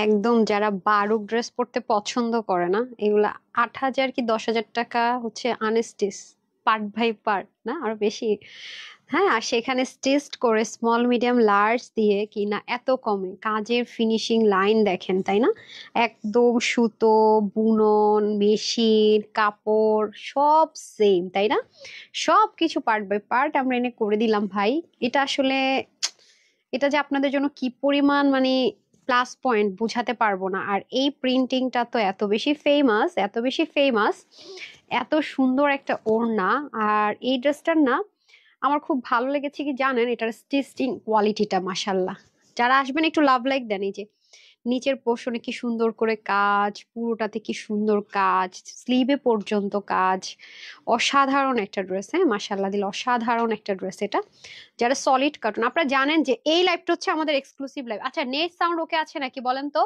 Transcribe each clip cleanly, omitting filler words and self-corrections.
একদম যারা বারুক ড্রেস পরতে পছন্দ করে না, এগুলা 8,000 কি 10,000 টাকা হচ্ছে আনস্টিচ, পার্ট বাই পার্ট না আরো বেশি। হ্যাঁ, আর সেখানে স্টিচড করে স্মল মিডিয়াম লার্জ দিয়ে কিনা এত কমে কাজের ফিনিশিং লাইন দেখেন, তাই না? একদম সুতো, বুনন, মেশিন, কাপড় সব সেম, তাই না? সব কিছু পার্ট বাই পার্ট আমরা এনে করে দিলাম ভাই। এটা আসলে, এটা যে আপনাদের জন্য কি পরিমাণ মানে প্লাস পয়েন্ট বুঝাতে পারবো না। আর এই প্রিন্টিংটা তো এত বেশি ফেমাস, এত বেশি ফেমাস, এত সুন্দর একটা ওড়না। আর এই ড্রেসটার না আমার খুব ভালো লেগেছে কি জানেন, এটার স্টিচিং কোয়ালিটিটা মাশাল্লাহ। যারা আসবেন একটু লাভ লাইক দেন। এই যে নিচের পোর্শনে কি সুন্দর করে কাজ, পুরোটাতে কি সুন্দর কাজ, স্লিভে পর্যন্ত কাজ। অসাধারণ একটা ড্রেস, হ্যাঁ মাশাল্লাহ দিল, অসাধারণ একটা ড্রেস এটা। যারা সলিড কার্টুন, আপনারা জানেন যে এই লাইভটা হচ্ছে আমাদের এক্সক্লুসিভ লাইভ। আচ্ছা, নেট সাউন্ড ওকে আছে নাকি বলেন তো?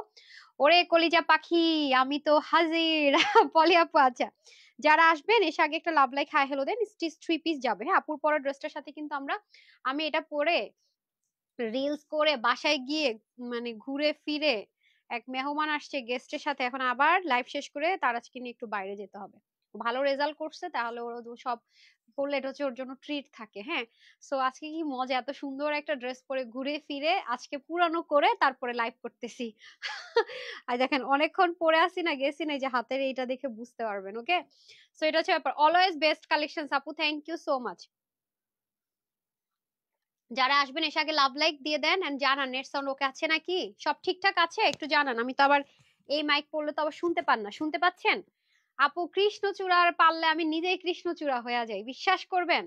ওরে কলিজা পাখি, আমি তো হাজির। পলি আপু, আচ্ছা যারা আসবেন এসে আগে একটা লাভ লাইক হাই হ্যালো দেন। স্টিচ 3 পিস যাবে, হ্যাঁ আপুর পরা ড্রেসটার সাথে কিন্তু আমি এটা পরে রিলস করে বাসায় গিয়ে মানে ঘুরে ফিরে, এক মেহমান আসছে গেস্টের সাথে, এখন আবার লাইভ শেষ করে তার আজকে নিয়ে একটু বাইরে যেতে হবে। ভালো রেজাল্ট করছে তাহলে ওর সব করলে এটা হচ্ছে ওর জন্য ট্রিট থাকে, হ্যাঁ। সো আজকে কি মজা, এত সুন্দর একটা ড্রেস পরে ঘুরে ফিরে আজকে পুরানো করে তারপরে লাইভ করতেছি। আর দেখেন অনেকক্ষণ পরে আসি না, গেছি না, এই যে হাতের এইটা দেখে বুঝতে পারবেন। ওকে, সো এটা হচ্ছে ব্যাপার। অলওয়েজ বেস্ট কালেকশন আপু, থ্যাংক ইউ সো মাচ। যারা আসবেন এসে আগে লাভ লাইক দিয়ে দেন এন্ড জানান নেট সাউন্ড ওকে আছে নাকি, সব ঠিকঠাক আছে একটু জানান। আমি তো আবার এই মাইক পড়লে তো আবার শুনতে পান না, শুনতে পাচ্ছেন? আপু কৃষ্ণচূড়ার পারলে আমি নিজেই কৃষ্ণচূড়া হয়ে যাই, বিশ্বাস করবেন।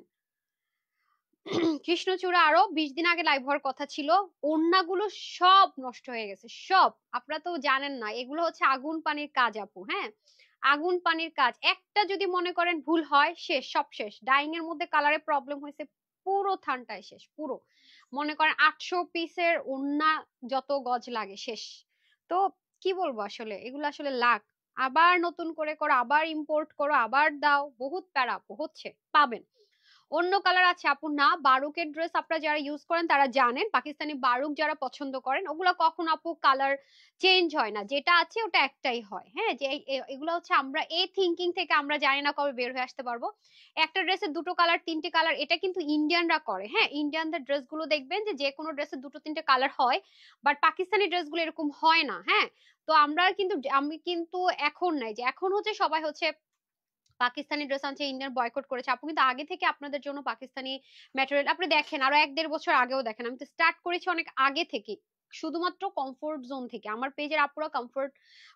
কৃষ্ণচূড়া আরো 20 দিন আগে লাইভ হওয়ার কথা ছিল, ওড়নাগুলো সব নষ্ট হয়ে গেছে সব। আপনারা তো জানেন না, এগুলো হচ্ছে আগুন পানির কাজ আপু, হ্যাঁ আগুন পানির কাজ। একটা যদি মনে করেন ভুল হয়, শেষ, সব শেষ। ডাইং এর মধ্যে কালারে প্রবলেম হয়েছে, পুরো থানটায় শেষ পুরো। মনে করেন 800 পিসের ওড়না, যত গজ লাগে শেষ। তো কি বলবো আসলে, এগুলো আসলে লাখ, আবার নতুন করে করো, আবার ইম্পোর্ট করো, আবার দাও, বহুত প্যারা আপু হচ্ছে। পাবেন অন্য কালার আছে আপু, না বারুকের ড্রেস আপনারা যারা ইউজ করেন তারা জানেন, পাকিস্তানি বারুক যারা পছন্দ করেন ওগুলো কখন আপু কালার চেঞ্জ হয় না, যেটা আছে ওটা একটাই হয়। হ্যাঁ, যে এগুলো হচ্ছে আমরা এই থিঙ্কিং থেকে আমরা জানি না কবে বের হয়ে আসতে পারবো। একটা ড্রেসের দুটো কালার, তিনটে কালার, এটা কিন্তু ইন্ডিয়ানরা করে। হ্যাঁ, ইন্ডিয়ানদের ড্রেস গুলো দেখবেন যে যে কোনো ড্রেসের দুটো তিনটে কালার হয়, বাট পাকিস্তানি ড্রেস গুলো এরকম হয় না। হ্যাঁ, তো আমরা কিন্তু, আমি কিন্তু এখন নাই, যে এখন হচ্ছে সবাই হচ্ছে পাকিস্তানি ড্রেস আনছে, ইন্ডিয়ান বয়কট করেছে। আপু কিন্তু আগে থেকে আপনাদের জন্য পাকিস্তানি ম্যাটেরিয়াল আপনি দেখেন, আরো 1-1.5 বছর আগেও দেখেন, আমি তো স্টার্ট করেছি অনেক আগে থেকে, শুধুমাত্র কমফোর্ট জোন থেকে। আমার পেজের আপুরা কমফোর্ট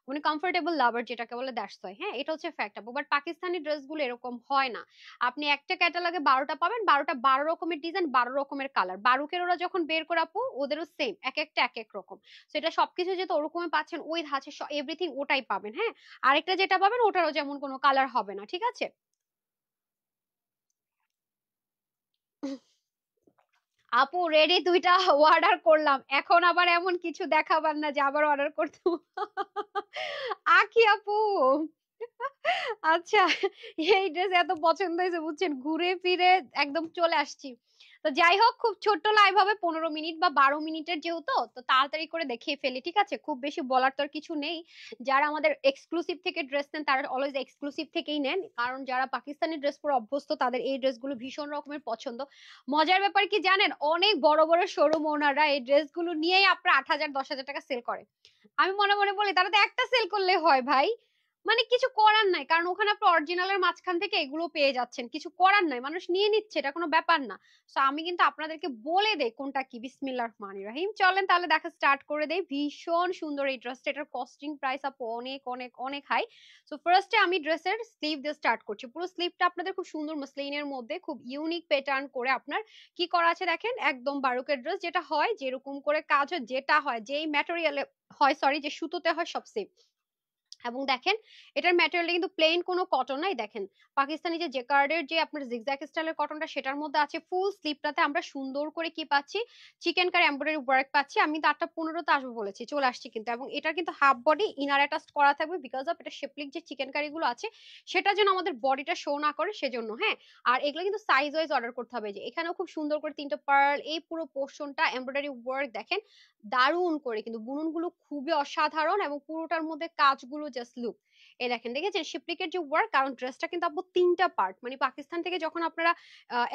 মানে কমফোর্টেবল লাভার যেটাকে বলে, দ্যাটস ওয়াই। হ্যাঁ, এটা হচ্ছে ফ্যাক্ট আপু। বাট পাকিস্তানি ড্রেস গুলো এরকম হয় না। আপনি একটা ক্যাটালগে 12টা পাবেন, 12টা 12 রকমের ডিজাইন, 12 রকমের কালার। বারুকের ওরা যখন বের করে আপু, ওদেরও সেম, এক একটা এক এক রকম। সেটা সবকিছু যেহেতু ওরকমই পাচ্ছেন, ওই ধাঁচে এভরিথিং ওটাই পাবেন। হ্যাঁ, আরেকটা যেটা পাবেন ওটারও যেমন কোনো কালার হবে না, ঠিক আছে? আপু রেডি, দুইটা অর্ডার করলাম, এখন আবার এমন কিছু দেখাবার না যে আবার অর্ডার করতে। আখি আপু, আচ্ছা, এই ড্রেস এত পছন্দ হয়েছে বুঝছেন, ঘুরে ফিরে একদম চলে আসছি। তো যাই হোক, খুব ছোট্ট লাইভ হবে, 15 মিনিট বা 12 মিনিটের, যেহেতু তো তাড়াতাড়ি করে দেখিয়ে ফেলি, ঠিক আছে? খুব বেশি বলার তো আর কিছু নেই। যারা আমাদের এক্সক্লুসিভ থেকে ড্রেস নেন তারা অলওয়েজ এক্সক্লুসিভ থেকেই নেন, কারণ যারা পাকিস্তানি ড্রেস পরে অভ্যস্ত তাদের এই ড্রেসগুলো ভীষণ রকমের পছন্দ। মজার ব্যাপার কি জানেন, অনেক বড় বড় শোরুম ওনাররা এই ড্রেসগুলো নিয়েই আপনার 8,000 10,000 টাকা সেল করে। আমি মনে মনে বলি তারা তো একটা সেল করলে হয় ভাই, মানে কিছু করার নাই, কারণ ওখানে আপনি অরিজিনালের মাঝখান থেকে এগুলো পেয়ে যাচ্ছেন, কিছু করার নাই, মানুষ নিয়ে নিচ্ছে, এটা কোনো ব্যাপার না। তো আমি কিন্তু আপনাদেরকে বলে দেই কোনটা কি। বিসমিল্লাহির রহমানির রহিম, চলেন তাহলে দেখা স্টার্ট করে দেই। ভীষণ সুন্দর এই ড্রেসটা, এটার কস্টিং প্রাইস আপু অনেক অনেক অনেক হাই। সো ফার্স্টে আমি ড্রেসের স্লিভ দিয়ে স্টার্ট করছি। পুরো স্লিভটা আপনাদের খুব সুন্দর মসলিনের মধ্যে খুব ইউনিক প্যাটার্ন করে আপনার কি করা আছে দেখেন, একদম বারুকের ড্রেস যেটা হয়, যেরকম করে কাজ হয়, যেটা হয় যেই ম্যাটেরিয়ালে হয়, সরি যে সুতোতে হয়, সব সেম। এবং দেখেন এটার ম্যাটেরিয়ালটা কিন্তু প্লেন কোনো কটন নাই। দেখেন পাকিস্তানি যে জেকার্ডের যে আপনার জিগজ্যাগ স্টাইলের কটনটা সেটার মধ্যে আছে। ফুল স্লিপটাতে আমরা সুন্দর করে কি পাচ্ছি, চিকেন কারি এমব্রয়ডারি ওয়ার্ক পাচ্ছি। আমি তো 8টা 15তে আসবো বলেছি, চলে আসছি কিন্তু। এবং এটা কিন্তু হাফ বডি ইনার অ্যাটাচ করা থাকবে, বিকজ অফ এটা শেপলিক যে চিকেন কারি গুলো আছে সেটা যেন আমাদের বডিটা শো না করে সেজন্য, হ্যাঁ। আর এগুলো কিন্তু সাইজ ওয়াইজ অর্ডার করতে হবে। যে এখানেও খুব সুন্দর করে 3টা পার্ল, এই পুরো পোর্শনটা এমব্রয়ডারি ওয়ার্ক দেখেন দারুণ করে, কিন্তু বুননগুলো খুবই অসাধারণ এবং পুরোটার মধ্যে কাজগুলো জাস্ট লুক। এই দেখেন, দেখেছেন শিপলিকের যে ওয়ার্ক। কারণ ড্রেসটা কিন্তু আপু 3টা পার্ট, মানে পাকিস্তান থেকে যখন আপনারা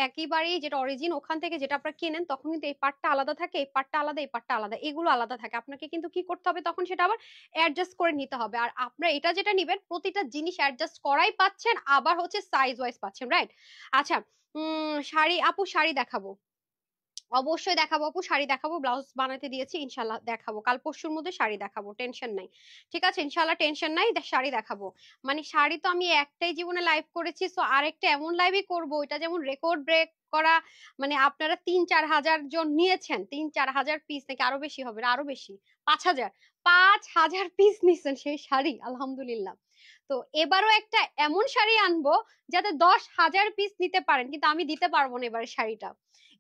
একেবারেই যেটা অরিজিন ওখান থেকে যেটা আপনারা কেনেন তখন কিন্তু এই পার্টটা আলাদা থাকে, এই পার্টটা আলাদা, এই পার্টটা আলাদা, এগুলো আলাদা থাকে। আপনাকে কিন্তু কি করতে হবে তখন, সেটা আবার অ্যাডজাস্ট করে নিতে হবে। আর আপনারা এটা যেটা নিবেন প্রতিটা জিনিস অ্যাডজাস্ট করাই পাচ্ছেন, আবার হচ্ছে সাইজ ওয়াইজ পাচ্ছেন, রাইট। আচ্ছা, শাড়ি আপু, শাড়ি দেখাবো, অবশ্যই দেখাবো আপু, শাড়ি দেখাবো। ব্লাউজ বানাতে দিয়েছি, ইনশাল্লাহ দেখাবো কাল পরশুর মধ্যে, শাড়ি দেখাবো, টেনশন নাই। ঠিক আছে, ইনশাল্লাহ টেনশন নাই, শাড়ি দেখাবো। মানে শাড়ি তো আমি একটাই জীবনে লাইভ করেছি, সো আরেকটা এমন লাইভই করবো এটা যেমন রেকর্ড ব্রেক করা। মানে আপনারা 3-4 হাজার জন নিয়েছেন, 3-4 হাজার পিস, নাকি আরো বেশি হবে, আরো বেশি, 5 হাজার, 5 হাজার পিস নিছেন সেই শাড়ি, আলহামদুলিল্লাহ। তো এবারও একটা এমন শাড়ি আনবো যাতে 10 হাজার পিস নিতে পারেন, কিন্তু আমি দিতে পারবো না এবারে শাড়িটা।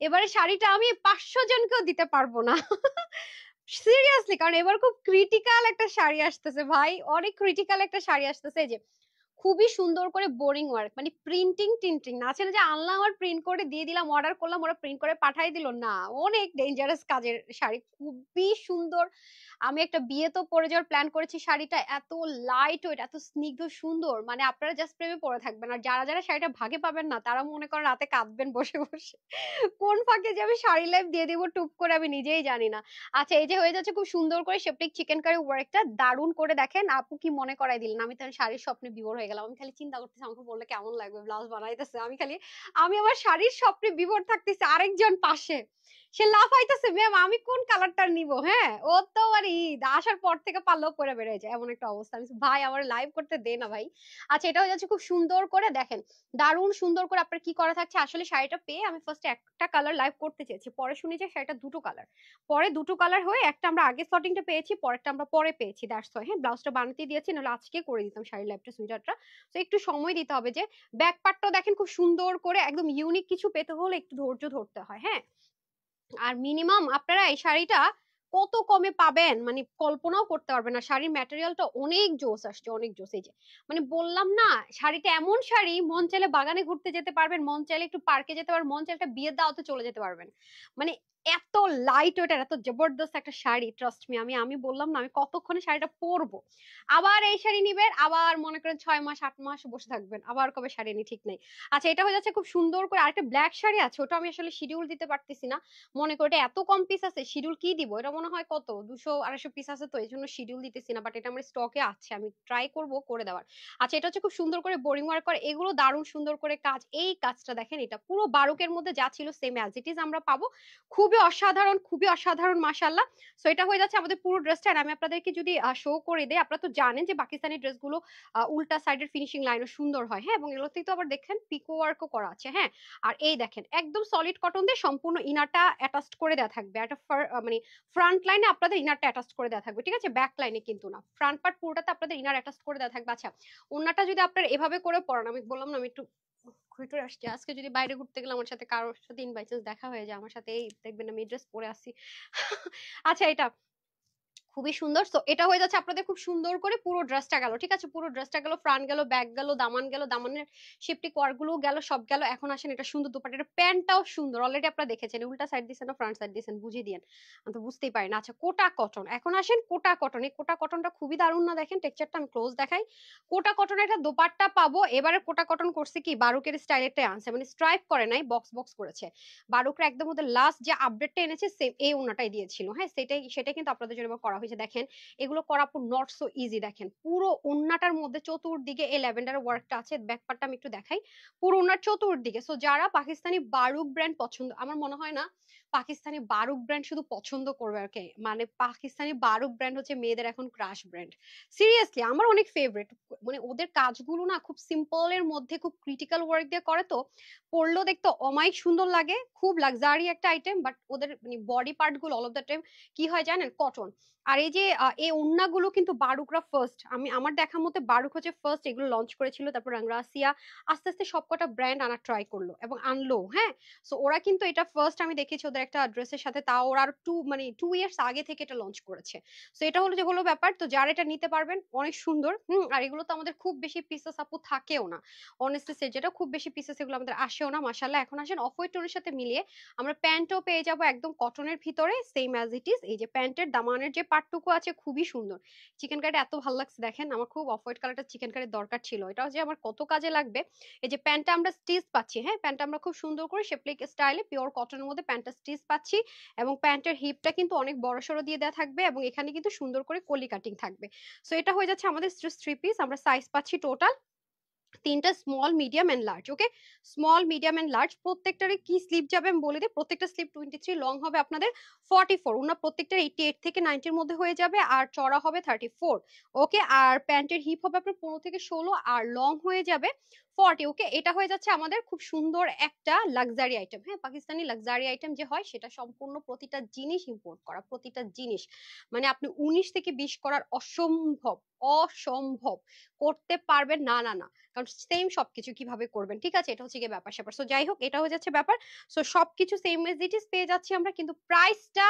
এবারে শাড়িটা আমি 500 জনকেও দিতে পারবো না। সিরিয়াসলি, কারণ এবার খুব ক্রিটিক্যাল একটা শাড়ি আসতেছে ভাই, অনেক ক্রিটিক্যাল একটা শাড়ি আসতেছে। এই যে খুবই সুন্দর করে বোরিং ওয়ার্ক, মানে প্রিন্টিং টিন্টিং না, ছিল যে আনলাম আর প্রিন্ট করে দিয়ে দিলাম, অর্ডার করলাম ওরা প্রিন্ট করে পাঠাই দিল না। অনেক ডেঞ্জারাস কাজের শাড়ি, খুবই সুন্দর। আমি একটা বিয়ে তো পরে যাওয়ার প্ল্যান করেছি, শাড়িটা এত লাইট ওয়েট, এত স্নিগ্ধ সুন্দর, মানে আপনারা জাস্ট প্রেমে পড়ে থাকবেন। আর যারা যারা শাড়িটা ভাগে পাবেন না তারা মনে করেন রাতে কাঁদবেন বসে বসে, কোন ফাঁকে যে আমি শাড়ি লাইভ দিয়ে দিব টুপ করে আমি নিজেই জানি না। আচ্ছা, এই যে হয়ে যাচ্ছে খুব সুন্দর করে শেপটিক চিকেন কারি ওয়ার্কটা দারুণ করে। দেখেন আপু কি মনে করাই দিলেন, আমি তো শাড়ির স্বপ্নে বিভোর হয়ে গেলাম। আমি খালি চিন্তা করতেছি আমাকে বললে কেমন লাগবে, ব্লাউজ বানাইতেছে, আমি খালি, আমি আমার শাড়ির স্বপ্নে বিভোর থাকতেছি, আরেকজন পাশে সে লাফাইতেছে, ম্যাম আমি কোন কালারটা নিব। হ্যাঁ, ও তো আর ঈদ আসার পর থেকে পাল্লাও করে বেড়ে যায়, এমন একটা অবস্থা। আমি বলছি, ভাই আমার লাইভ করতে দে না ভাই। আচ্ছা, এটা হয়ে যাচ্ছে খুব সুন্দর করে, দেখেন দারুণ সুন্দর করে আপনার কি করা থাকছে। আসলে শাড়িটা পেয়ে আমি ফার্স্টে একটা কালার লাইভ করতে চেয়েছি, পরে শুনি যে শাড়িটা দুটো কালার, পরে দুটো কালার হয়ে একটা আমরা আগে শর্টিংটা পেয়েছি, পরেরটা আমরা পরে পেয়েছি, দ্যাটস ওয়াই। হ্যাঁ, ব্লাউজটা বানাতে দিয়েছি, নাহলে আজকে করে দিতাম শাড়ির লাইভটা, সুইটারটা। তো একটু সময় দিতে হবে। যে ব্যাক পার্টটাও দেখেন খুব সুন্দর করে, একদম ইউনিক কিছু পেতে হলে একটু ধৈর্য ধরতে হয়, হ্যাঁ। আর মিনিমাম আপনারা এই শাড়িটা কত কমে পাবেন মানে কল্পনাও করতে পারবেন না। শাড়ির ম্যাটেরিয়ালটা অনেক জোস আসছে, অনেক জোস। এই যে মানে বললাম না, শাড়িটা এমন শাড়ি, মন চাইলে বাগানে ঘুরতে যেতে পারবেন, মন চাইলে একটু পার্কে যেতে পারবেন, মন চাইলে একটা বিয়ের দাওয়াতে চলে যেতে পারবেন। মানে এত লাইট ওয়েট আর এত জবরদস্ত একটা শাড়ি, ট্রাস্ট মি। আমি আমি বললাম না আমি কতক্ষণে শাড়িটা পরবো। আবার এই শাড়ি নিবেন, আবার মনে করেন 6 মাস 8 মাস বসে থাকবেন, আবার কবে শাড়ি নি ঠিক নেই। আচ্ছা, এটা হয়ে যাচ্ছে খুব সুন্দর করে। আরেকটা ব্ল্যাক শাড়ি আছে, ওটা আমি আসলে শিডিউল দিতে পারতেছি না। মনে করি এটা এত কম পিস আছে, শিডিউল কি দিব। এটা মনে হয় কত 200-250 পিস আছে, তো এই জন্য শিডিউল দিতেছি না, বাট এটা আমার স্টকে আছে, আমি ট্রাই করব করে দেওয়ার। আচ্ছা, এটা হচ্ছে খুব সুন্দর করে বোরিং ওয়ার্ক করে, এগুলো দারুণ সুন্দর করে কাজ। এই কাজটা দেখেন, এটা পুরো বারুকের মধ্যে যা ছিল সেম অ্যাজ ইট ইজ আমরা পাবো। খুবই অসাধারণ, খুবই অসাধারণ, মাশাআল্লাহ। সো এটা হয়ে যাচ্ছে আমাদের পুরো ড্রেসটা। আর আমি আপনাদেরকে যদি শো করে দেই, আপনারা তো জানেন যে পাকিস্তানি ড্রেসগুলো উল্টা সাইডের ফিনিশিং লাইনও সুন্দর হয়, হ্যাঁ। এবং এগুলোতেই তো আবার দেখেন পিকো ওয়ার্কও করা আছে, হ্যাঁ। আর এই দেখেন একদম সলিড কটন দিয়ে সম্পূর্ণ ইনারটা অ্যাটাচড করে দেওয়া থাকবে। একটা মানে ফ্রন্ট লাইনে আপনাদের ইনারটা অ্যাটাচড করে দেওয়া থাকবে, ঠিক আছে, ব্যাক লাইনে কিন্তু না, ফ্রন্ট পার্ট পুরোটাতে আপনাদের ইনার অ্যাটাচড করে দেওয়া থাকবে। আচ্ছা, ওন্নাটা যদি আপনারা এভাবে করে পরান, আমি বললাম না আমি একটু ঘুরে আসছি, আজকে যদি বাইরে ঘুরতে গেলে আমার সাথে কারোর সাথে ইন বাই চান্স দেখা হয়ে যায়, আমার সাথে এই দেখবেন আমি ড্রেস পরে আসি। আচ্ছা, এটা খুবই সুন্দর। তো এটা হয়ে যাচ্ছে আপনাদের খুব সুন্দর করে পুরো ড্রেসটা গেল, ঠিক আছে, পুরো ড্রেসটা গেল, ফ্রন্ট গেল, ব্যাক গেল, দামান গেল, দামানের শিপটি কোয়ার গুলো গেল, সব গেল। এখন আসেন এটা সুন্দর দুপাট্টা, এটা প্যান্টটাও সুন্দর, অলরেডি আপনারা দেখেছেন। উল্টা সাইড দিয়েছেন না ফ্রন্ট সাইড দিয়েছেন বুঝিয়ে দিয়েন, আমি তো বুঝতেই পারি না। আচ্ছা, কোটা কটন, এখন আসেন কোটা কটন। এই কোটা কটনটা খুবই দারুণ না, দেখেন টেক্সচারটা আমি ক্লোজ দেখাই। কোটা কটনের একটা দোপাট্টা পাবো। এবারে কোটা কটন করছে কি বারুকের স্টাইলেরটাই আনছে, মানে স্ট্রাইপ করে নাই, বক্স বক্স করেছে। বারুকরা একদম ওদের লাস্ট যে আপডেটটা এনেছে সেম এই ওনাটাই দিয়েছিল, হ্যাঁ, সেটাই কিন্তু আপনাদের জন্য করা হয়েছে। দেখেন এগুলো করা নট সো ইজি। দেখেন পুরো ওন্নাটার মধ্যে চতুর্দিকে এই ল্যাভেন্ডার ওয়ার্কটা আছে, ব্যাকপার্টটা আমি একটু দেখাই, পুরো ওন্নার চতুর্দিকে। সো যারা পাকিস্তানি বারুক ব্র্যান্ড পছন্দ, আমার মনে হয় না পাকিস্তানি বারুক ব্র্যান্ড শুধু পছন্দ করবে আর কি, মানে পাকিস্তানি বারুক ব্র্যান্ড হচ্ছে মেয়েদের এখন ক্রাশ ব্র্যান্ড। সিরিয়াসলি আমার অনেক ফেভারিট, মানে ওদের কাজগুলো না খুব সিম্পল এর মধ্যে খুব ক্রিটিক্যাল ওয়ার্ক দিয়ে করে, তো পরলেও দেখতে অমায়িক সুন্দর লাগে, খুব লাক্সারি একটা আইটেম। বাট ওদের মানে বডি পার্ট গুলো অল অফ দ্য টাইম কি হয় জানেন, কটন। আর এই যে এই ওড়নাগুলো কিন্তু বারুকরা ফার্স্ট, আমি আমার দেখা মতে বারুক হচ্ছে ফার্স্ট এগুলো লঞ্চ করেছিল, তারপর রাঙ্গাসিয়া আস্তে আস্তে সবকটা ব্র্যান্ড আনা ট্রাই করলো এবং আনলো, হ্যাঁ। সো ওরা কিন্তু এটা ফার্স্ট আমি দেখেছি ওদের একটা ড্রেসের সাথে, তাও ওরা আর 2 ইয়ার্স আগে থেকে এটা লঞ্চ করেছে। সো এটা হলো যে হলো ব্যাপার, তো যারা এটা নিতে পারবেন অনেক সুন্দর। আর এগুলো তো আমাদের খুব বেশি পিসেস আপু থাকেও না, অনেস্টলি সে যেটা খুব বেশি পিসেস এগুলো আমাদের আসেও না মাশাআল্লাহ। এখন আসেন অফ হোয়াইট টোনের সাথে মিলিয়ে আমরা প্যান্টও পেয়ে যাবো একদম কটনের ভিতরে সেম অ্যাজ ইট ইজ। এই যে প্যান্টের দামানের যে পার্টটুকু আছে খুবই সুন্দর, চিকেন কারিটা এত ভালো লাগছে দেখেন, আমার খুব অফ হোয়াইট কালারটা চিকেন কারির দরকার ছিল, এটা যে আমার কত কাজে লাগবে। এই যে প্যান্টটা আমরা স্টিচ পাচ্ছি, হ্যাঁ প্যান্টটা আমরা খুব সুন্দর করে শেপলিক স্টাইলে পিওর কটনের মধ্যে প্যান্টটা স্টিচ পাচ্ছি, এবং প্যান্টের হিপটা কিন্তু অনেক বড় সড়ো দিয়ে দেওয়া থাকবে, এবং এখানে কিন্তু সুন্দর করে কলি কাটিং থাকবে। সো এটা হয়ে যাচ্ছে আমাদের 3 পিস, আমরা সাইজ পাচ্ছি টোটাল 3টা, small medium and large. Okay, small medium and large প্রত্যেকটারই কি স্লিপ যাবে আমি বলে দিই। প্রত্যেকটা স্লিপ 23, লং হবে আপনাদের 44, ওনার প্রত্যেকটার 88 থেকে 90-র মধ্যে হয়ে যাবে, আর চড়া হবে 34। ওকে, আর প্যান্টের হিপ হবে আপনার 15 থেকে 16, আর লং হয়ে যাবে 40। ওকে, এটা হয়ে যাচ্ছে আমাদের খুব সুন্দর একটা লাক্সারি আইটেম। হ্যাঁ, পাকিস্তানি লাক্সারি আইটেম যে হয় সেটা সম্পূর্ণ প্রতিটা জিনিস ইম্পোর্ট করা, প্রতিটা জিনিস মানে আপনি 19 থেকে 20 করার অসম্ভব, অসম্ভব করতে পারবেন না, না না, কারণ সেম সবকিছু কিভাবে করবেন, ঠিক আছে, এটা হচ্ছে গিয়ে ব্যাপার স্যাপার। সো যাই হোক, এটা হয়ে যাচ্ছে ব্যাপার। সো সবকিছু সেম এজ ইট ইজ পেয়ে যাচ্ছি আমরা, কিন্তু প্রাইসটা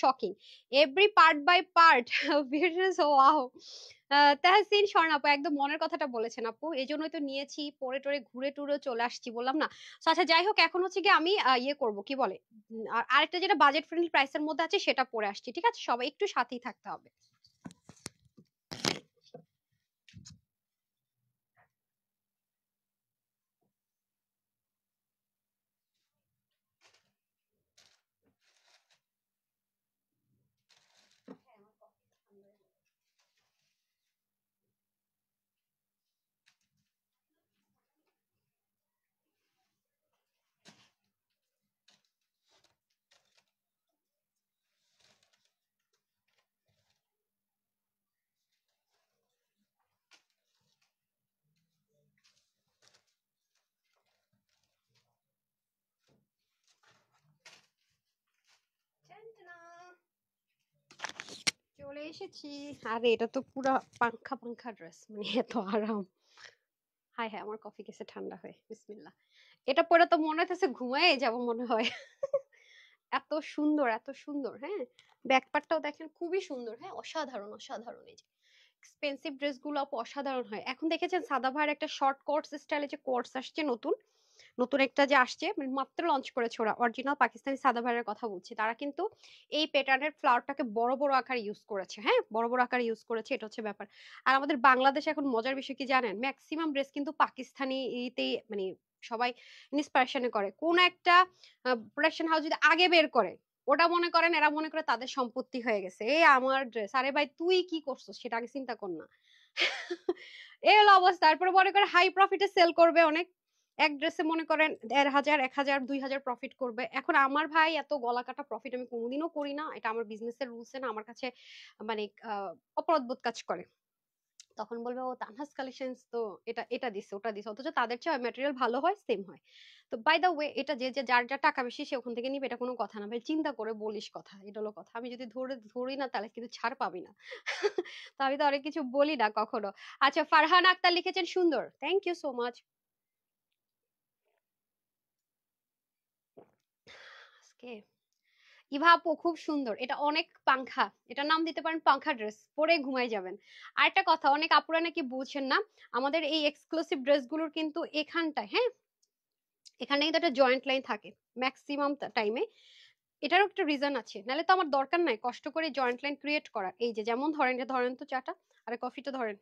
shocking, every part by part wow. Tahsin Swarna আপু একদম মনের কথাটা বলেছেন আপু, এই জন্যই তো নিয়েছি, পরে টোরে ঘুরে টুরে চলে আসছি, বললাম না। So, আচ্ছা যাই হোক, এখন হচ্ছে কি আমি ইয়ে করব কি বলে, আর আরেকটা যেটা বাজেট ফ্রেন্ডলি প্রাইসের মধ্যে আছে সেটা পরে আসছি, ঠিক আছে, সবাই একটু সাথেই থাকতে হবে। চলে এসেছি। আরে এটা তো পুরা পাংখা পাংখা ড্রেস, মানে এত আরাম। হাই হ্যাঁ, আমার কফি গেছে ঠান্ডা হয়ে, বিসমিল্লাহ। এটা পরে তো মনে হচ্ছে ঘুমায় যাব মনে হয়। এত সুন্দর, এত সুন্দর, হ্যাঁ। ব্যাকপার্টটাও দেখেন খুবই সুন্দর, হ্যাঁ, অসাধারণ অসাধারণ। এই যে এক্সপেন্সিভ ড্রেসগুলো আপু অসাধারণ হয়। এখন দেখেছেন সাদা ভাইয়ের একটা শর্ট কোটস স্টাইলে যে কোটস আসছে নতুন, নতুন একটা যে আসছে, মানে মাত্র লঞ্চ করেছে ওরা, অরিজিনাল পাকিস্তানি সাদা ভাইয়ের কথা বলছি, তারা কিন্তু এই প্যাটার্নের ফ্লাওয়ারটাকে বড় বড় আকারে ইউজ করেছে, হ্যাঁ বড় বড় আকারে ইউজ করেছে, এটা হচ্ছে ব্যাপার। আর আমাদের বাংলাদেশে এখন মজার বিষয় কি জানেন, ম্যাক্সিমাম ড্রেস কিন্তু পাকিস্তানি ইতেই মানে সবাই ইন্সপিরেশনে করে, কোন একটা প্রোডাকশন হাউস যদি আগে বের করে, ওটা মনে করেন এরা মনে করে তাদের সম্পত্তি হয়ে গেছে, এই আমার ড্রেস, আরে ভাই তুই কি করছিস সেটা আগে চিন্তা কর না। এই হলো অবস্থা। তারপরে মনে করে হাই প্রফিটে সেল করবে অনেক, এক ড্রেসে মনে করেন 1,500, 1,000, 2,000 প্রফিট করবে। এখন আমার ভাই এত গলা কাটা প্রফিট আমি কোনোদিনও করি না, এটা আমার বিজনেসের রুলসে না, আমার কাছে মানে অপরাধবোধ কাজ করে। তখন বলবে ও তানহাস কালেকশনস তো এটা এটা দিছে ওটা দিছে, অথচ তাদের চেয়ে ম্যাটেরিয়াল ভালো হয়, সেম হয়। তো বাই দা ওয়ে, এটা যে যে যার যার টাকা বেশি সে ওখান থেকে নিবে, এটা কোনো কথা না ভাই, চিন্তা করে বলিস কথা, এটা হলো কথা। আমি যদি ধরি না তাহলে কিন্তু ছাড় পাবি না। তো আমি তো অনেক কিছু বলি না কখনো। আচ্ছা, ফারহান আক্তার লিখেছেন সুন্দর, থ্যাংক ইউ সো মাচ। আজকে ইভা আপু খুব সুন্দর, এটা অনেক পাংখা, এটা নাম দিতে পারেন পাংখা ড্রেস, পরে ঘুমাই যাবেন। আরেকটা কথা, অনেক আপুরা নাকি বুঝছেন না, আমাদের এই এক্সক্লুসিভ ড্রেসগুলোর কিন্তু এখানটায়, হ্যাঁ এখানে কিন্তু একটা জয়েন্ট লাইন থাকে ম্যাক্সিমাম টাইমে। এটারও একটা রিজন আছে, নাহলে তো আমার দরকার নাই কষ্ট করে জয়েন্ট লাইন ক্রিয়েট করার। এই যে যেমন ধরেন, এটা ধরেন তো চাটা, আরে কফিটা ধরেন,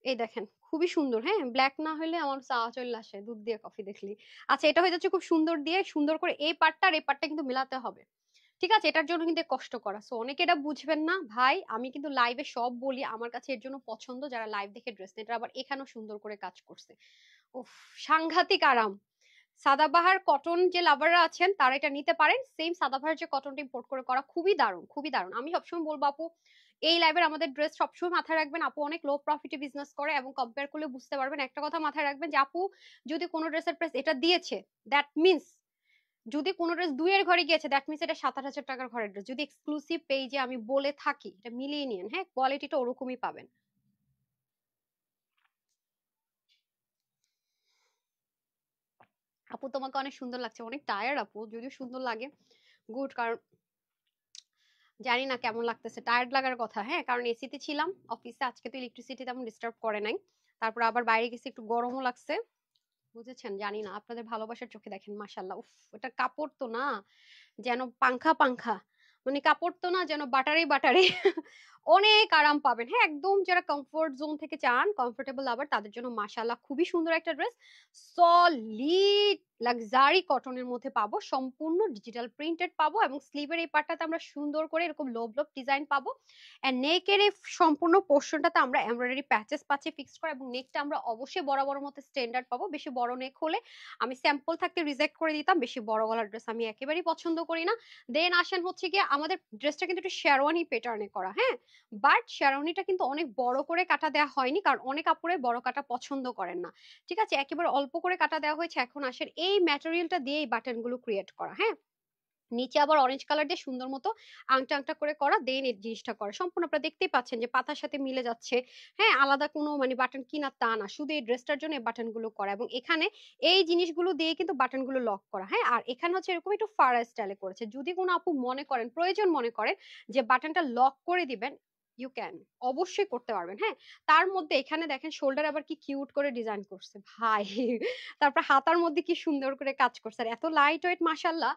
এই দেখেন খুবই সুন্দর, হ্যাঁ ব্ল্যাক না হলে আমার চা চলে আসে দুধ দিয়ে কফি দেখলি। আচ্ছা, এটা হয়ে যাচ্ছে খুব সুন্দর দিয়ে, সুন্দর করে এই পার্টটা আর এই পার্টটা কিন্তু মেলাতে হবে, ঠিক আছে, এটার জন্য কিন্তু কষ্ট করা। সো অনেকে এটা বুঝবেন না ভাই, আমি কিন্তু লাইভে সব বলি, আমার কাছে এর জন্য পছন্দ যারা লাইভ দেখে ড্রেস, এটা আবার এখানেও সুন্দর করে কাজ করছে, উফ সাংঘাতিক আরাম। সাদাবাহার কটন যে লাভাররা আছেন তারা এটা নিতে পারেন। সেম সাদাবাহার যে কটনটা ইম্পোর্ট করে করা, খুবই দারুণ, খুবই দারুণ। আমি সবসময় বলবো আপু, এই লাইভের আমাদের ড্রেস সবসময় মাথায় রাখবেন, আপু অনেক লো প্রফিটে বিজনেস করে এবং কম্পেয়ার করলে বুঝতে পারবেন। একটা কথা মাথায় রাখবেন যে আপু যদি কোনো ড্রেসের প্রাইস এটা দিয়েছে, দ্যাট মিনস যদি কোনো ড্রেস 2 এর ঘরে গিয়েছে, দ্যাট মিনস এটা 7,000 টাকার ঘরের ড্রেস। যদি এক্সক্লুসিভ পেজে আমি বলে থাকি, এটা মিলিয়ে নিন, হ্যাঁ, কোয়ালিটিটা ওরকমই পাবেন। আপু তোমাকে অনেক সুন্দর লাগছে, অনেক টায়ার্ড আপু, যদিও সুন্দর লাগে, গুড। কারণ জানি না কেমন লাগতেছে, টায়ার্ড লাগার কথা, হ্যাঁ, কারণ এসিতে ছিলাম অফিসে, আজকে তো ইলেকট্রিসিটি তেমন ডিস্টার্ব করে নাই, তারপর আবার বাইরে গেছি, একটু গরমও লাগছে, বুঝেছেন। জানি না, আপনাদের ভালোবাসার চোখে দেখেন, মাশাল্লাহ, উফ, এটা কাপড় তো না যেন পাংখা পাংখা, মানে কাপড় তো না যেন বাটারি বাটারি। অনেক আরাম পাবেন, হ্যাঁ, একদম যারা কমফোর্ট জোন থেকে চান, কমফোর্টেবল আবার তাদের জন্য মাশাআল্লাহ খুবই সুন্দর একটা ড্রেস। সলিড লাক্সারি কটনের মধ্যে পাবো, সম্পূর্ণ ডিজিটাল প্রিন্টেড পাবো, এবং স্লিভের এই পার্টটাতে আমরা সুন্দর করে এরকম লোভ লোভ ডিজাইন পাবো, এন্ড নেকের এই সম্পূর্ণ পোর্শনটাতে আমরা এমব্রয়ডারি প্যাচেস পাচ্ছি ফিক্সড করা, এবং নেকটা আমরা অবশ্যই বরাবর মতো স্ট্যান্ডার্ড পাবো। বেশি বড় নেক হলে আমি স্যাম্পল থাকতে রিজেক্ট করে দিতাম, বেশি বড় গলার ড্রেস আমি একেবারেই পছন্দ করি না। দেন আসেন হচ্ছে গিয়ে আমাদের ড্রেসটা কিন্তু একটু শেরওয়ানি প্যাটার্নে করা, হ্যাঁ, বাট শেরওয়ানিটা কিন্তু অনেক বড় করে কাটা দেওয়া হয়নি, কারণ অনেক আপুরে বড় কাটা পছন্দ করেন না, ঠিক আছে, একেবারে অল্প করে কাটা দেওয়া হয়েছে। এখন আসেন এই ম্যাটেরিয়ালটা দিয়ে এই বাটন গুলো ক্রিয়েট করা, হ্যাঁ, নিচে আবার অরেঞ্জ কালার দিয়ে সুন্দর মতো আংটা আংটা করে করা, দেন এই জিনিসটা করা সম্পূর্ণ আপনারা দেখতেই পাচ্ছেন যে পাতার সাথে মিলে যাচ্ছে, হ্যাঁ, আলাদা কোনো মানে বাটন কিনা তা না, শুধু এই ড্রেসটার জন্য এই বাটন গুলো করা, এবং এখানে এই জিনিসগুলো দিয়ে কিন্তু বাটন গুলো লক করা, হ্যাঁ। আর এখানে হচ্ছে এরকম একটু ফাড়া স্টাইলে করেছে, যদি কোনো আপু মনে করেন, প্রয়োজন মনে করেন যে বাটনটা লক করে দিবেন, ইউ ক্যান, অবশ্যই করতে পারবেন, হ্যাঁ। তার মধ্যে এখানে দেখেন শোল্ডার আবার কি কিউট করে ডিজাইন করছে ভাই, তারপর হাতার মধ্যে কি সুন্দর করে কাজ করছে, আর এত লাইট ওয়েট, মাশাল্লাহ।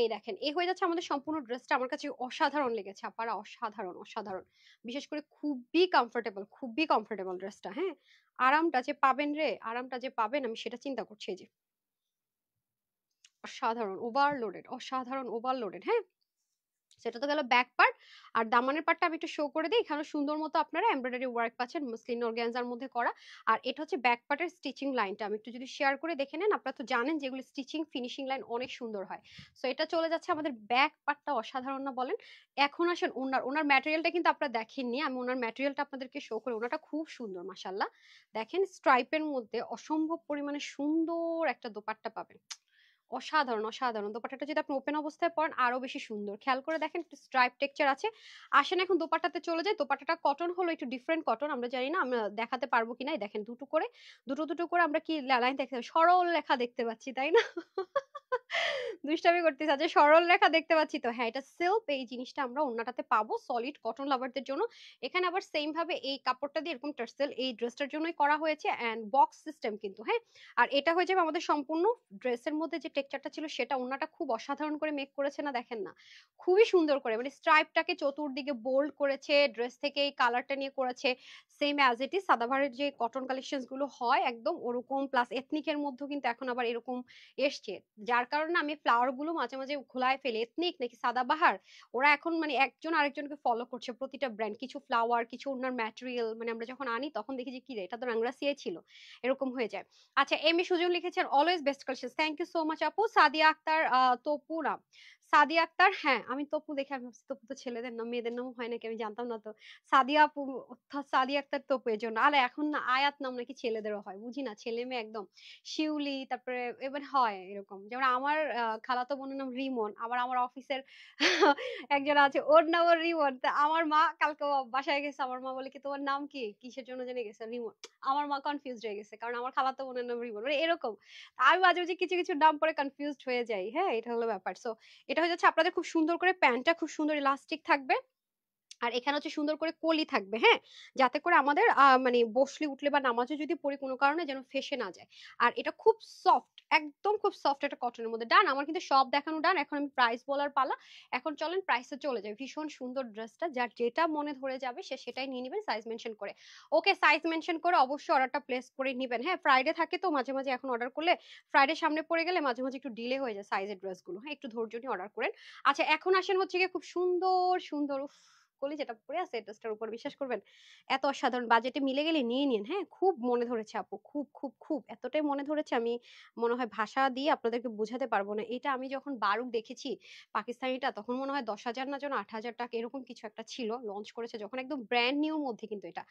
এই দেখেন, এই হয়ে যাচ্ছে আমাদের সম্পূর্ণ ড্রেসটা, আমার কাছে অসাধারণ লেগেছে আপারা, অসাধারণ অসাধারণ, বিশেষ করে খুবই কমফোর্টেবল ড্রেসটা, হ্যাঁ। আরামটা যে পাবেন রে, আরামটা যে পাবেন আমি সেটা চিন্তা করছি, এই যে অসাধারণ ওভারলোডেড, অসাধারণ ওভারলোডেড, হ্যাঁ। সেটা তো গেল ব্যাক পার্ট। আর দামানের পার্টটা আমি একটু শো করে দিই, এখানে সুন্দর মতো আপনারা এমব্রয়ডারি ওয়ার্ক পাচ্ছেন মসলিন অর্গানজার মধ্যে করা। আর এটা হচ্ছে ব্যাক পার্টের স্টিচিং লাইনটা, আমি একটু যদি শেয়ার করে দেখে নেন, আপনারা তো জানেন যেগুলো স্টিচিং ফিনিশিং লাইন অনেক সুন্দর হয়। সো এটা চলে যাচ্ছে আমাদের ব্যাক পার্টটা, অসাধারণ না বলেন। এখন আসেন ওনার, ওনার ম্যাটেরিয়ালটা কিন্তু আপনারা দেখেননি, আমি ওনার ম্যাটেরিয়ালটা আপনাদেরকে শো করে, ওনাটা খুব সুন্দর মাশাল্লাহ। দেখেন স্ট্রাইপের মধ্যে অসম্ভব পরিমাণে সুন্দর একটা দোপাট্টা পাবেন, অসাধারণ অসাধারণ। দোপাট্টাটা যদি আপনি ওপেন অবস্থায় পরেন আরো বেশি সুন্দর, খেয়াল করে দেখেন একটু স্ট্রাইপ টেক্সচার আছে। আসেন এখন দোপাট্টাতে চলে যায়, দোপাট্টাটা কটন হলো একটু ডিফারেন্ট কটন, আমরা জানি না আমরা দেখাতে পারবো কিনা, এই দেখেন দুটো করে, দুটো দুটো করে আমরা কি লাইন দেখতে, সরল রেখা দেখতে পাচ্ছি, তাই না? দুষ্টামি করতেছে, আচ্ছা সরল রেখা দেখতে পাচ্ছি তো, হ্যাঁ, এটা সিল্ক, এই জিনিসটা আমরা অন্যটাতে পাবো সলিড কটন লাভারদের জন্য। এখানে আবার সেম ভাবে এই কাপড়টা দিয়ে এরকম টার্সেল এই ড্রেসটার জন্যই করা হয়েছে, এন্ড বক্স সিস্টেম কিন্তু, হ্যাঁ। আর এটা হয়ে যাবে আমাদের সম্পূর্ণ ড্রেসের মধ্যে যে টেক্সচারটা ছিল সেটা, ওন্নাটা খুব অসাধারণ করে মেক করেছে না, দেখেন না, খুবই সুন্দর করে, মানে স্ট্রাইপটাকে চতুর্দিকে বোল্ড করেছে, ড্রেস থেকে এই কালারটা নিয়ে করেছে, সেম অ্যাজ ইট ইজ সাদাভারের যে কটন কালেকশন গুলো হয় একদম ওরকম, প্লাস এথনিকের মধ্যেও কিন্তু এখন আবার এরকম এসছে, যার কারণে আমি ফ্লাওয়ার গুলো মাঝে মাঝে খোলায় ফেলে, এথনিক নাকি সাদাবাহার, ওরা এখন মানে একজন আরেকজনকে ফলো করছে, প্রতিটা ব্র্যান্ড, কিছু ফ্লাওয়ার কিছু ওনার ম্যাটেরিয়াল, মানে আমরা যখন আনি তখন দেখি যে কি রে, এটা তো রাংরাসিয়াই ছিল, এরকম হয়ে যায়। আচ্ছা, এম এ সুজন লিখেছেন always best collection, thank you so much আপু। সাদিয়া আক্তার, তপু না, সাদিয়া আক্তার, হ্যাঁ, আমি তপু দেখে আমি ভাবছি তপু তো ছেলেদের নাম, মেয়েদের নাম হয় নাকি আমি জানতাম না তো। সাদিয়া আপু অর্থাৎ সাদিয়া আক্তার তপু, এর জন্য। আরে এখন না আয়াত নাম নাকি ছেলেদেরও হয়, বুঝি না, ছেলে মেয়ে একদম, শিউলি, তারপরে এবার হয় এরকম, যেমন আমার খালাতো বোনের নাম রিমন, আবার আমার অফিসের একজন আছে ওর নাম রিমন, তা আমার মা কালকে বাসায় গেছে, আমার মা বলে কি তোমার নাম কি, কিসের জন্য জেনে গেছে রিমন, আমার মা কনফিউজড হয়ে গেছে, কারণ আমার খালাতো বোনের নাম রিমন, মানে এরকম। আমি মাঝে মাঝে কিছু কিছু নাম পরে কনফিউজড হয়ে যাই, হ্যাঁ, এটা হলো ব্যাপার। সো এটা হয়ে যাচ্ছে আপনাদের খুব সুন্দর করে, প্যান্টটা খুব সুন্দর ইলাস্টিক থাকবে, আর এখানে হচ্ছে সুন্দর করে কলি থাকবে, হ্যাঁ, যাতে করে আমাদের মানে বসলে উঠলে বা নামাজে যদি পড়ি কোনো কারণে যেন ফেসে না যায়। আর এটা খুব সফট, একদম খুব সফট একটা কটনের মধ্যে। ডান, আমার কিন্তু সব দেখানো ডান, এখন আমি প্রাইস বলার পালা। এখন চলেন প্রাইসে চলে যায়। ভীষণ সুন্দর ড্রেসটা, যার যেটা মনে ধরে যাবে সে সেটাই নিয়ে নেবেন সাইজ মেনশন করে। ওকে, সাইজ মেনশন করে অবশ্যই অর্ডারটা প্লেস করে নেবেন, হ্যাঁ। ফ্রাইডে থাকে তো মাঝে মাঝে, এখন অর্ডার করলে ফ্রাইডে সামনে পড়ে গেলে মাঝে মাঝে একটু ডিলে হয়ে যায় সাইজের ড্রেসগুলো, হ্যাঁ, একটু ধৈর্য নিয়ে অর্ডার করেন। আচ্ছা, এখন আসেন হচ্ছে গিয়ে খুব সুন্দর সুন্দর, উফ, কলি যেটা পরে আছে এই ড্রেসটার উপর বিশ্বাস করবেন এত অসাধারণ, বাজেটে মিলে গেলে নিয়ে নিন। হ্যাঁ, খুব মনে ধরেছে আপু, খুব খুব খুব এতটাই মনে ধরেছে, আমি মনে হয় ভাষা দিয়ে আপনাদেরকে বোঝাতে পারবো না। এটা আমি যখন বারুক দেখেছি পাকিস্তানিটা, তখন মনে হয় 10,000 না যেন 8,000 টাকা এরকম কিছু একটা ছিল, লঞ্চ করেছে যখন, একদম ব্র্যান্ড নিউর মধ্যে কিন্তু এটা।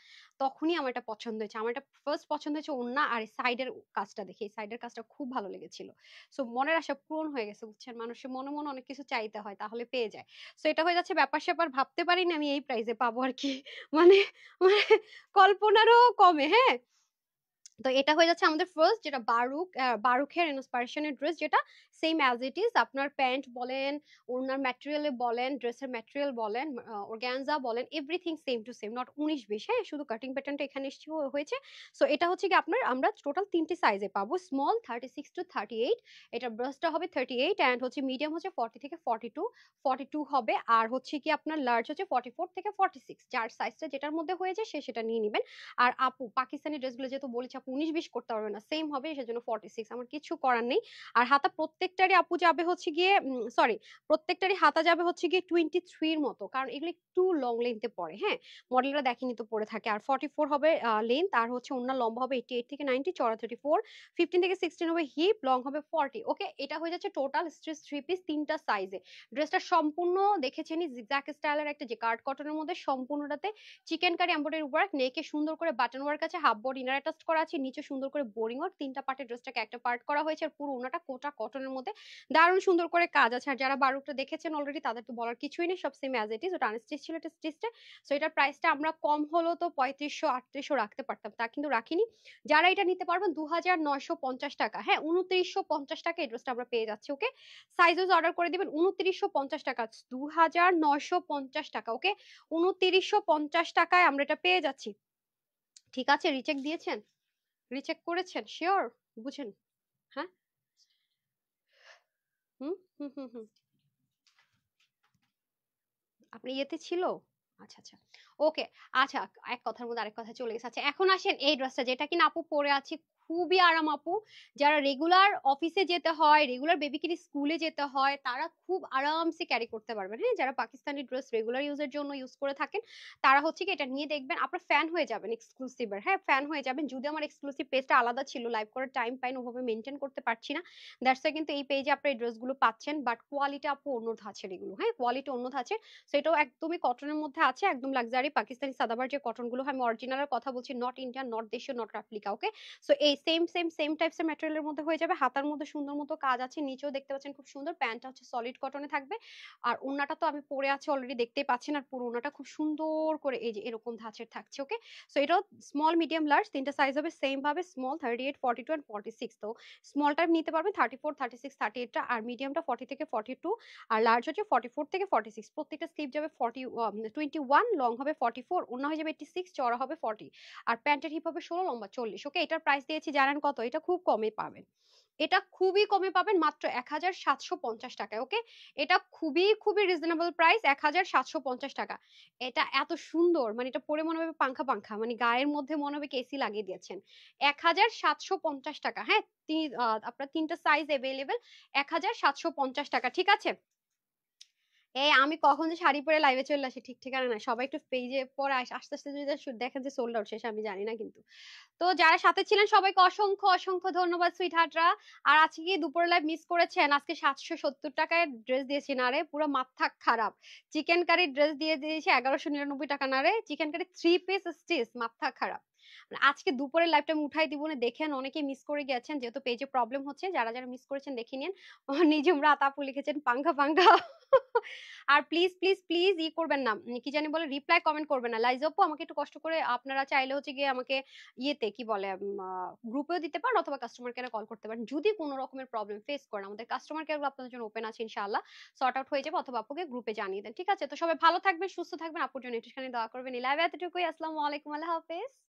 তখনই আমার এটা পছন্দ হয়েছে। আমার এটা ফার্স্ট পছন্দ হয়েছে ওড়না আর সাইডের কাজটা দেখে, এই সাইডের কাজটা খুব ভালো লেগেছিল। সো মনের আশা পূরণ হয়ে গেছে, বুঝছেন? মানুষের মনে মনে অনেক কিছু চাইতে হয়, তাহলে পেয়ে যায়। সো এটা হয়ে যাচ্ছে ব্যাপার স্যাপার, ভাবতে পারিনি আমি এই প্রাইসে পাবো আর কি। মানে মানে কল্পনারও কমে। হ্যাঁ, তো এটা হয়ে যাচ্ছে আমাদের ফার্স্ট, যেটা বারুকের ইন্সপিরেশনের ড্রেস, যেটা সেম অ্যাজ ইট ইজ। আপনার প্যান্ট বলেন, ওড়নার ম্যাটেরিয়ালে বলেন, ড্রেসের ম্যাটেরিয়াল বলেন, অর্গানজা বলেন, everything same to same, not 19-20। হ্যাঁ, শুধু কাটিং প্যাটার্নটা এখানে হয়েছে। সো এটা হচ্ছে কি আপনার, আমরা টোটাল 3টে সাইজে পাবো, স্মল 36 to 38, এটা ব্রাস্টটা হবে 38, অ্যান্ড হচ্ছে মিডিয়াম হচ্ছে 40 থেকে 42, 42 হবে, আর হচ্ছে কি আপনার লার্জ হচ্ছে 44 থেকে 46। যার সাইজটা যেটার মধ্যে হয়ে যায় সে সেটা নিয়ে নেবেন। আর আপু পাকিস্তানি ড্রেসগুলো যেহেতু বলেছি আপু 19-20 করতে পারবে না, সেম হবে, সেজন্য 46, আমার কিছু করার নেই। আর হাতা প্রত্যেকটারই আপু যাবে হচ্ছে গিয়ে, সরি, প্রত্যেকটারই হাতা যাবে হচ্ছে গিয়ে 23 এর মতো, কারণ এগুলো একটু লং লেন্থে পড়ে। হ্যাঁ, মডেলরা দেখেনি তো পরে থাকে। আর 44 হবে লেন্থ, আর হচ্ছে ওনার লম্বা হবে 88 থেকে 90, চড়া 34, 15 থেকে 16 হবে হিপ, লং হবে 40। ওকে, এটা হয়ে যাচ্ছে টোটাল স্ট্রেচ 3 পিস 3টা সাইজে। ড্রেসটা সম্পূর্ণ দেখেছেনই জিগজ্যাগ স্টাইলের একটা, যে কার্ড কটনের মধ্যে, সম্পূর্ণটাতে চিকেন কারি এমব্রয়ডারি ওয়ার্ক, নেকে সুন্দর করে বাটন ওয়ার্ক আছে, হাফ বডি ইনার অ্যাটাচ করা আছে, নিচে সুন্দর করে বোরিং ওয়ার্ক, 3টা পার্টে ড্রেসটাকে একটা পার্ট করা হয়েছে। আর পুরো ওনাটা কোটা কটনের মধ্যে দারুণ সুন্দর করে কাজ আছে। আর যারা বারুকটা দেখেছেন অলরেডি তাদের তো বলার কিছুই নেই, সব সেম অ্যাজ ইট ইজ। ওটা আনস্টিচ ছিল, এটা স্টিচড। সো এটার প্রাইসটা আমরা কম হলো তো 3500-3800 রাখতে পারতাম, তা কিন্তু রাখিনি। যারা এটা নিতে পারবেন 2,950 টাকা, হ্যাঁ 2,950 টাকা এই ড্রেসটা আমরা পেয়ে যাচ্ছি। ওকে, সাইজেস অর্ডার করে দিবেন 2,950 টাকা, 2,950 টাকা। ওকে, 2,950 টাকায় আমরা এটা পেয়ে যাচ্ছি। ঠিক আছে, রিচেক দিয়েছেন, রিচেক করেছেন, শিওর? বুঝেন? হ্যাঁ, হুম হুম হুম হুম, আপনি ইয়েতে ছিল? আচ্ছা আচ্ছা, ওকে। আচ্ছা, এক কথার মধ্যে আরেক কথা চলে গেছে। আচ্ছা, এখন আসেন এই ড্রেসটা, যেটা কিনা আপু পরে আছি, খুবই আরাম আপু। যারা রেগুলার অফিসে যেতে হয়, রেগুলার বেবিকে স্কুলে যেতে হয়, তারা খুব আরামসে ক্যারি করতে পারবেন। হ্যাঁ, যারা পাকিস্তানি ড্রেস রেগুলার ইউজের জন্য ইউজ করে থাকেন, তারা হচ্ছে কি এটা নিয়ে দেখবেন, আপনার ফ্যান হয়ে যাবেন এক্সক্লুসিভের। হ্যাঁ, ফ্যান হয়ে যাবেন। যদি আমার এক্সক্লুসিভ পেজটা আলাদা ছিল, লাইভ করার টাইম পাইনি, ওভাবে মেনটেন করতে পারছি না, দ্যাটস ওয়াই কিন্তু এই পেজে আপনি এই ড্রেসগুলো পাচ্ছেন। বাট কোয়ালিটি আপু অন্য ধাঁচের এগুলো, হ্যাঁ কোয়ালিটি অন্য ধাঁচের। সেটাও একদমই কটনের মধ্যে আছে, একদম লাক্সারি পাকিস্তানি সাদাবার যে কটন গুলো, আমি অরিজিনালের কথা বলছি, নট ইন্ডিয়ান, নট দেশীয়, নট রেপ্লিকা। ওকে, সো এই সেম সেম সেম টাইপস এর ম্যাটেরিয়ালের মধ্যে হয়ে যাবে। হাতার মধ্যে সুন্দর মতো কাজ আছে, নিচেও দেখতে পাচ্ছেন খুব সুন্দর, প্যান্টটা হচ্ছে সলিড কটনে থাকবে। আর ওড়নাটা তো আমি পরে আছি অলরেডি, দেখতেই পাচ্ছেন। আর পুরো ওড়নাটা খুব সুন্দর করে এই যে এরকম ধাঁচের থাকছে। ওকে, সো এটাও স্মল মিডিয়াম লার্জ 3টা সাইজ হবে সেম ভাবে, স্মল 38, 42 এন্ড 46। তো স্মলটা নিতে পারবেন 34, 36, 38টা, আর মিডিয়ামটা 40 থেকে 42, আর লার্জ হচ্ছে 44 থেকে 46। প্রত্যেকটা স্লিভ যাবে 21, লং হবে 44, ওড়না হয়ে যাবে 86, চওড়া হবে 40, আর প্যান্টের হিপ হবে 16, লম্বা 40। ওকে, এটার প্রাইস দিয়েছি জানেন কত? এটা খুব কমে পাবেন, এটা খুবই কমে পাবেন, মাত্র 1,750 টাকায়। ওকে, এটা খুবই খুবই রিজনেবল প্রাইস, 1,750 টাকা। এটা এত সুন্দর, মানে এটা পরে মনে হবে পাংখা পাংখা, মানে গায়ের মধ্যে মনে হবে এসি লাগিয়ে দিয়েছেন। 1,750 টাকা। হ্যাঁ, আপনার 3টা সাইজ অ্যাভেলেবেল, 1,750 টাকা। ঠিক আছে, এই আমি কখন যে শাড়ি পরে লাইভে চলে আসি ঠিক ঠিকানা না, সবাই একটু পেজে পরে আস্তে আস্তে যদি দেখেন যে সোল্ড আউট শেষ, আমি জানি না কিন্তু। তো যারা সাথে ছিলেন সবাইকে অসংখ্য অসংখ্য ধন্যবাদ সুইট হার্টরা। আর আজকে কি দুপুরে লাইভ মিস করেছেন? আজকে 770 টাকায় ড্রেস দিয়েছি না রে, পুরো মাথা খারাপ। চিকেন কারি ড্রেস দিয়ে দিয়েছি 1199 টাকা না রে, চিকেন কারি 3 পিস স্টিচ, মাথা খারাপ। মানে আজকে দুপুরের লাইভটা আমি উঠাই দিব না, দেখেন অনেকে মিস করে গেছেন, যেহেতু পেজে প্রবলেম হচ্ছে। যারা যারা মিস করেছেন দেখে নিন। নিজুম রাত আপু লিখেছেন পাঙ্খা পাঙ্খা। আর প্লিজ প্লিজ প্লিজ করবেন না, কি জানি বলে, রিপ্লাই কমেন্ট করবেন না। লাইজ আপু আমাকে একটু কষ্ট করে, আপনারা চাইলে হচ্ছে গিয়ে আমাকে ইয়েতে কি বলে, গ্রুপেও দিতে পারেন, অথবা কাস্টমার কেয়ারে কল করতে পারেন। যদি কোনো রকমের প্রবলেম ফেস করেন, আমাদের কাস্টমার কেয়ার আপনাদের জন্য ওপেন আছে, ইনশাআল্লাহ সর্ট আউট হয়ে যাবে, অথবা আপুকে গ্রুপে জানিয়ে দেন। ঠিক আছে, তো সবাই ভালো থাকবেন, সুস্থ থাকবেন, আপুর জন্য একটুখানি দোয়া করবেন। এই লাইভ এতটুকুই, আসসালামু আলাইকুম, আল্লাহ হাফেজ।